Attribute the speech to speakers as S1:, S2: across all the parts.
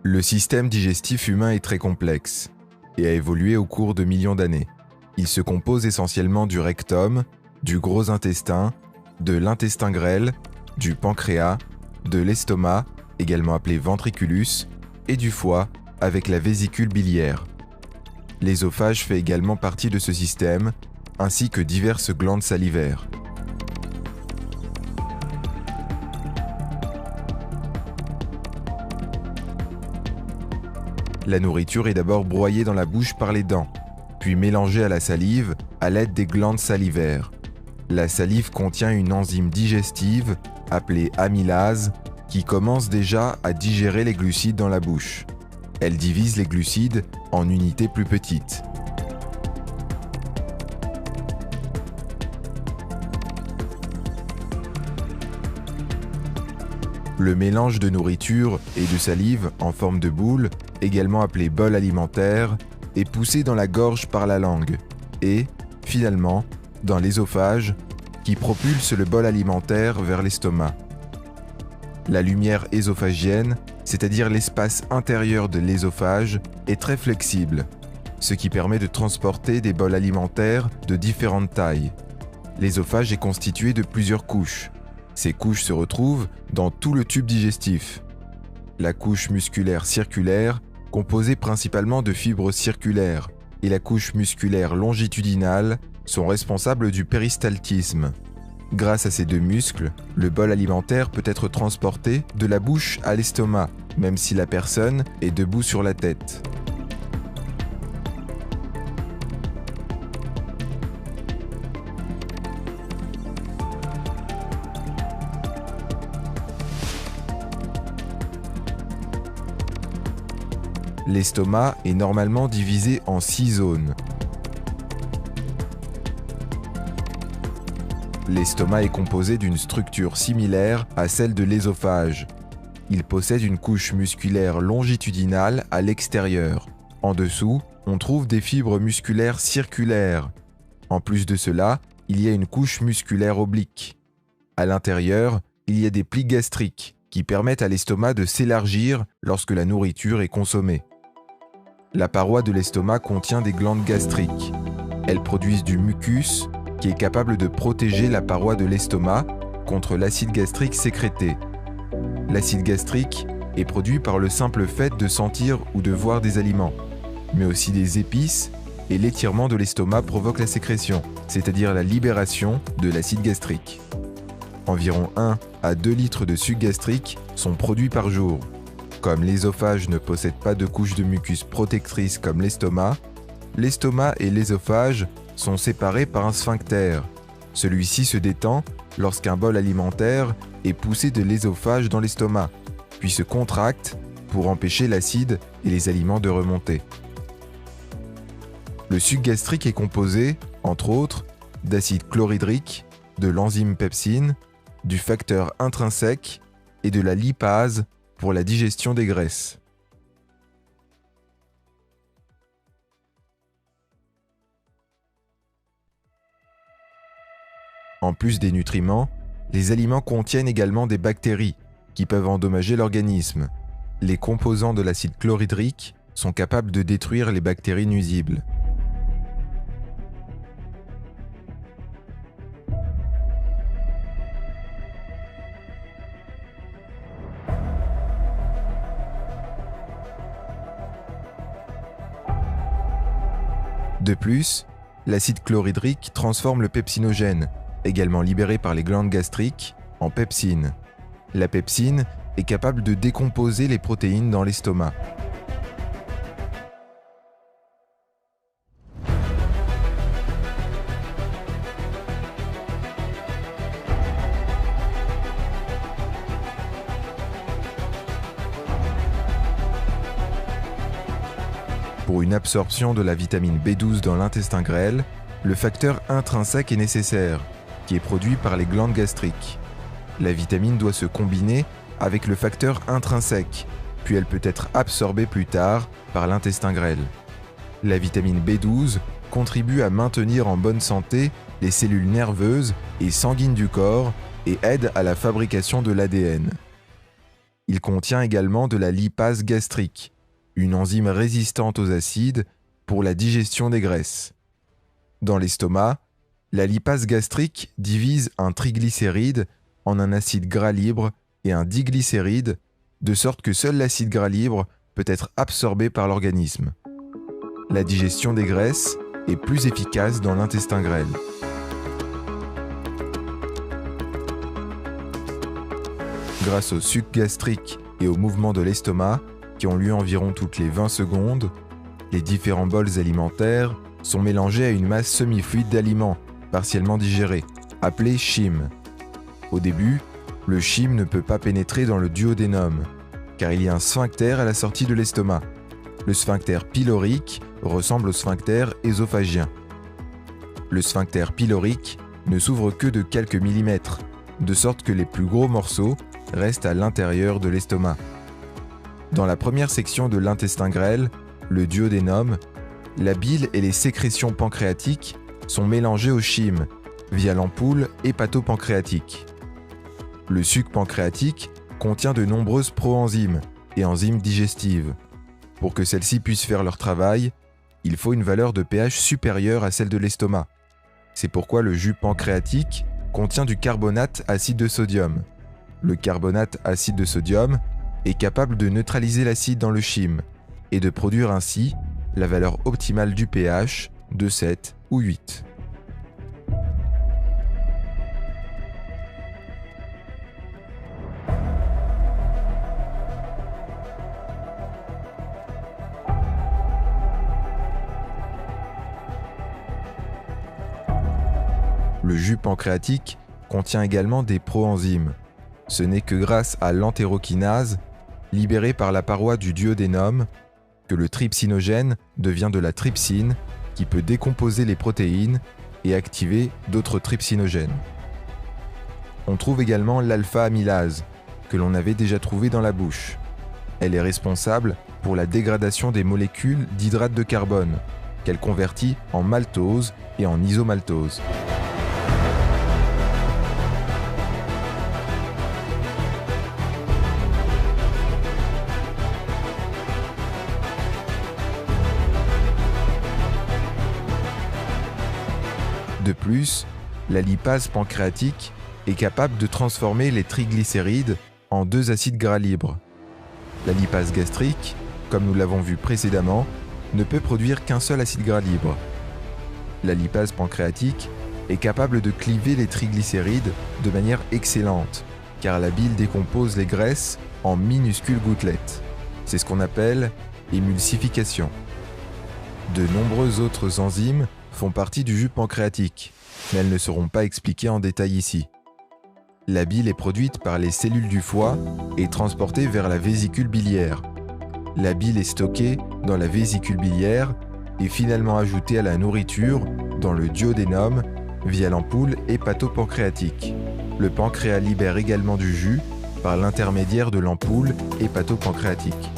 S1: Le système digestif humain est très complexe et a évolué au cours de millions d'années. Il se compose essentiellement du rectum, du gros intestin, de l'intestin grêle, du pancréas, de l'estomac, également appelé ventriculus, et du foie avec la vésicule biliaire. L'ésophage fait également partie de ce système, ainsi que diverses glandes salivaires. La nourriture est d'abord broyée dans la bouche par les dents, puis mélangée à la salive à l'aide des glandes salivaires. La salive contient une enzyme digestive appelée amylase qui commence déjà à digérer les glucides dans la bouche. Elle divise les glucides en unités plus petites. Le mélange de nourriture et de salive en forme de boule, également appelé bol alimentaire, est poussé dans la gorge par la langue et, finalement, dans l'ésophage, qui propulse le bol alimentaire vers l'estomac. La lumière ésophagienne, c'est-à-dire l'espace intérieur de l'ésophage, est très flexible, ce qui permet de transporter des bols alimentaires de différentes tailles. L'ésophage est constitué de plusieurs couches. Ces couches se retrouvent dans tout le tube digestif. La couche musculaire circulaire, composée principalement de fibres circulaires, et la couche musculaire longitudinale sont responsables du péristaltisme. Grâce à ces deux muscles, le bol alimentaire peut être transporté de la bouche à l'estomac, même si la personne est debout sur la tête. L'estomac est normalement divisé en 6 zones. L'estomac est composé d'une structure similaire à celle de l'ésophage. Il possède une couche musculaire longitudinale à l'extérieur. En dessous, on trouve des fibres musculaires circulaires. En plus de cela, il y a une couche musculaire oblique. À l'intérieur, il y a des plis gastriques qui permettent à l'estomac de s'élargir lorsque la nourriture est consommée. La paroi de l'estomac contient des glandes gastriques. Elles produisent du mucus qui est capable de protéger la paroi de l'estomac contre l'acide gastrique sécrété. L'acide gastrique est produit par le simple fait de sentir ou de voir des aliments, mais aussi des épices, et l'étirement de l'estomac provoque la sécrétion, c'est-à-dire la libération de l'acide gastrique. Environ 1 à 2 litres de suc gastrique sont produits par jour. Comme l'ésophage ne possède pas de couche de mucus protectrice comme l'estomac et l'ésophage sont séparés par un sphincter. Celui-ci se détend lorsqu'un bol alimentaire est poussé de l'ésophage dans l'estomac, puis se contracte pour empêcher l'acide et les aliments de remonter. Le suc gastrique est composé, entre autres, d'acide chlorhydrique, de l'enzyme pepsine, du facteur intrinsèque et de la lipase pour la digestion des graisses. En plus des nutriments, les aliments contiennent également des bactéries qui peuvent endommager l'organisme. Les composants de l'acide chlorhydrique sont capables de détruire les bactéries nuisibles. De plus, l'acide chlorhydrique transforme le pepsinogène, également libéré par les glandes gastriques, en pepsine. La pepsine est capable de décomposer les protéines dans l'estomac. Pour une absorption de la vitamine B12 dans l'intestin grêle, le facteur intrinsèque est nécessaire, qui est produit par les glandes gastriques. La vitamine doit se combiner avec le facteur intrinsèque, puis elle peut être absorbée plus tard par l'intestin grêle. La vitamine B12 contribue à maintenir en bonne santé les cellules nerveuses et sanguines du corps et aide à la fabrication de l'ADN. Il contient également de la lipase gastrique, une enzyme résistante aux acides pour la digestion des graisses. Dans l'estomac, la lipase gastrique divise un triglycéride en un acide gras libre et un diglycéride, de sorte que seul l'acide gras libre peut être absorbé par l'organisme. La digestion des graisses est plus efficace dans l'intestin grêle. Grâce au suc gastrique et au mouvement de l'estomac, qui ont lieu environ toutes les 20 secondes, les différents bols alimentaires sont mélangés à une masse semi-fluide d'aliments, partiellement digérés, appelée chyme. Au début, le chyme ne peut pas pénétrer dans le duodénum, car il y a un sphincter à la sortie de l'estomac. Le sphincter pylorique ressemble au sphincter œsophagien. Le sphincter pylorique ne s'ouvre que de quelques millimètres, de sorte que les plus gros morceaux restent à l'intérieur de l'estomac. Dans la première section de l'intestin grêle, le duodénum, la bile et les sécrétions pancréatiques sont mélangées au chyme via l'ampoule hépato-pancréatique. Le suc pancréatique contient de nombreuses proenzymes et enzymes digestives. Pour que celles-ci puissent faire leur travail, il faut une valeur de pH supérieure à celle de l'estomac. C'est pourquoi le jus pancréatique contient du carbonate acide de sodium. Le carbonate acide de sodium est capable de neutraliser l'acide dans le chyme et de produire ainsi la valeur optimale du pH de 7 ou 8. Le jus pancréatique contient également des proenzymes. Ce n'est que grâce à l'entérokinase, libérée par la paroi du duodénum, que le trypsinogène devient de la trypsine qui peut décomposer les protéines et activer d'autres trypsinogènes. On trouve également l'alpha-amylase, que l'on avait déjà trouvé dans la bouche. Elle est responsable pour la dégradation des molécules d'hydrate de carbone, qu'elle convertit en maltose et en isomaltose. De plus, la lipase pancréatique est capable de transformer les triglycérides en 2 acides gras libres. La lipase gastrique, comme nous l'avons vu précédemment, ne peut produire qu'un seul acide gras libre. La lipase pancréatique est capable de cliver les triglycérides de manière excellente, car la bile décompose les graisses en minuscules gouttelettes. C'est ce qu'on appelle émulsification. De nombreuses autres enzymes font partie du jus pancréatique, mais elles ne seront pas expliquées en détail ici. La bile est produite par les cellules du foie et transportée vers la vésicule biliaire. La bile est stockée dans la vésicule biliaire et finalement ajoutée à la nourriture dans le duodénum via l'ampoule hépato-pancréatique. Le pancréas libère également du jus par l'intermédiaire de l'ampoule hépato-pancréatique.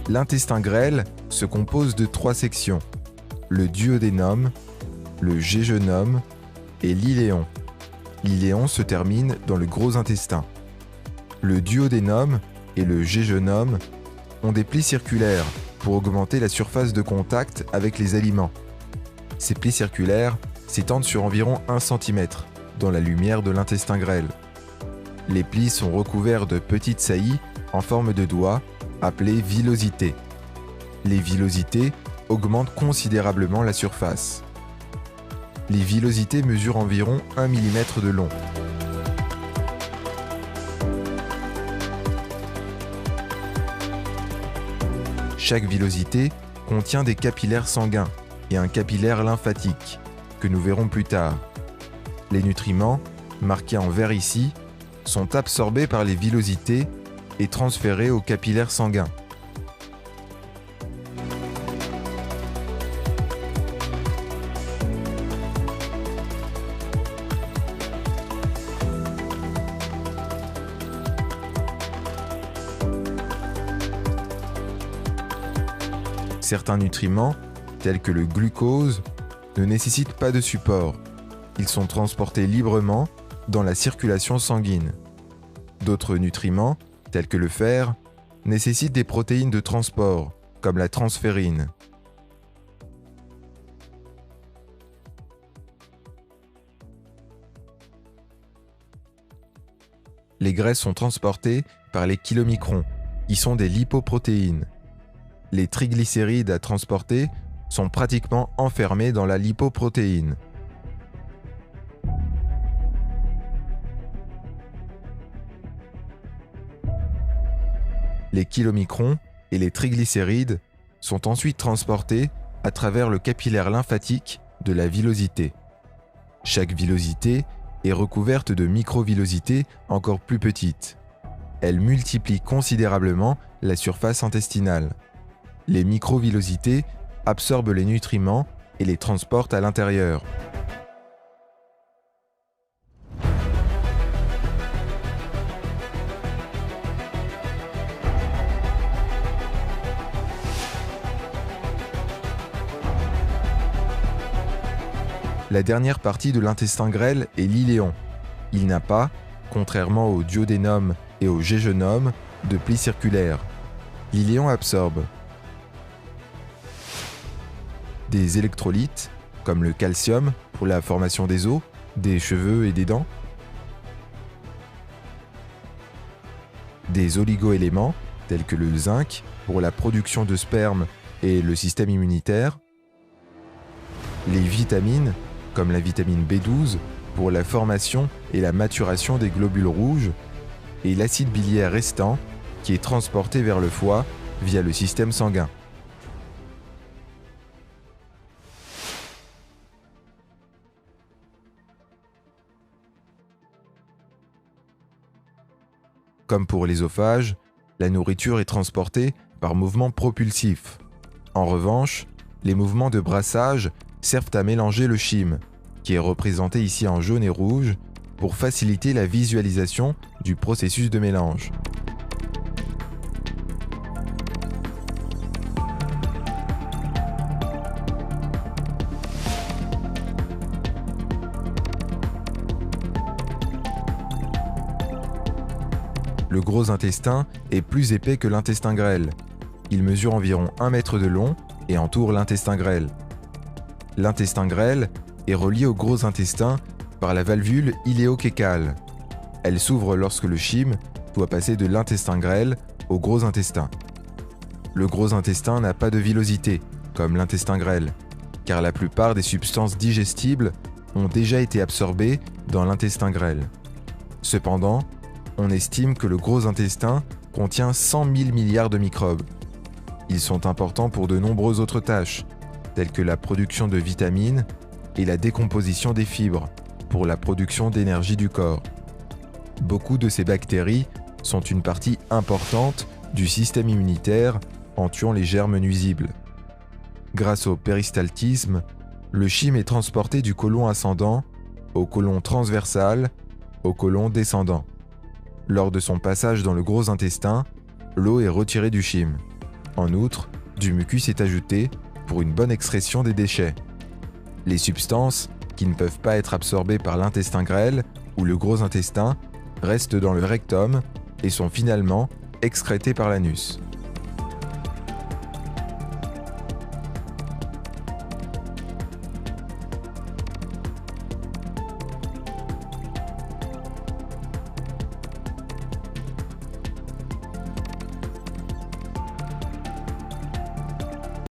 S1: L'intestin grêle se compose de 3 sections, le duodénum, le jéjunum et l'iléon. L'iléon se termine dans le gros intestin. Le duodénum et le jéjunum ont des plis circulaires pour augmenter la surface de contact avec les aliments. Ces plis circulaires s'étendent sur environ 1 cm dans la lumière de l'intestin grêle. Les plis sont recouverts de petites saillies en forme de doigts appelées villosités. Les villosités augmentent considérablement la surface. Les villosités mesurent environ 1 mm de long. Chaque villosité contient des capillaires sanguins et un capillaire lymphatique, que nous verrons plus tard. Les nutriments, marqués en vert ici, sont absorbés par les villosités et transférés aux capillaires sanguins. Certains nutriments, tels que le glucose, ne nécessitent pas de support. Ils sont transportés librement dans la circulation sanguine. D'autres nutriments, tels que le fer, nécessitent des protéines de transport, comme la transférine. Les graisses sont transportées par les chylomicrons, qui sont des lipoprotéines. Les triglycérides à transporter sont pratiquement enfermés dans la lipoprotéine. Les chylomicrons et les triglycérides sont ensuite transportés à travers le capillaire lymphatique de la villosité. Chaque villosité est recouverte de microvillosités encore plus petites. Elles multiplient considérablement la surface intestinale. Les microvillosités absorbent les nutriments et les transportent à l'intérieur. La dernière partie de l'intestin grêle est l'iléon. Il n'a pas, contrairement au duodénum et au jéjunum, de plis circulaires. L'iléon absorbe des électrolytes, comme le calcium pour la formation des os, des cheveux et des dents, des oligoéléments, tels que le zinc pour la production de sperme et le système immunitaire, les vitamines, comme la vitamine B12 pour la formation et la maturation des globules rouges, et l'acide biliaire restant qui est transporté vers le foie via le système sanguin. Comme pour l'ésophage, la nourriture est transportée par mouvements propulsifs. En revanche, les mouvements de brassage servent à mélanger le chyme, qui est représenté ici en jaune et rouge, pour faciliter la visualisation du processus de mélange. Le gros intestin est plus épais que l'intestin grêle. Il mesure environ 1 mètre de long et entoure l'intestin grêle. L'intestin grêle est relié au gros intestin par la valvule iléokécale. Elle s'ouvre lorsque le chyme doit passer de l'intestin grêle au gros intestin. Le gros intestin n'a pas de villosité, comme l'intestin grêle, car la plupart des substances digestibles ont déjà été absorbées dans l'intestin grêle. Cependant, on estime que le gros intestin contient 100 000 milliards de microbes. Ils sont importants pour de nombreuses autres tâches, telles que la production de vitamines et la décomposition des fibres, pour la production d'énergie du corps. Beaucoup de ces bactéries sont une partie importante du système immunitaire en tuant les germes nuisibles. Grâce au péristaltisme, le chyme est transporté du côlon ascendant au côlon transversal, au côlon descendant. Lors de son passage dans le gros intestin, l'eau est retirée du chyme. En outre, du mucus est ajouté pour une bonne excrétion des déchets. Les substances qui ne peuvent pas être absorbées par l'intestin grêle ou le gros intestin restent dans le rectum et sont finalement excrétées par l'anus.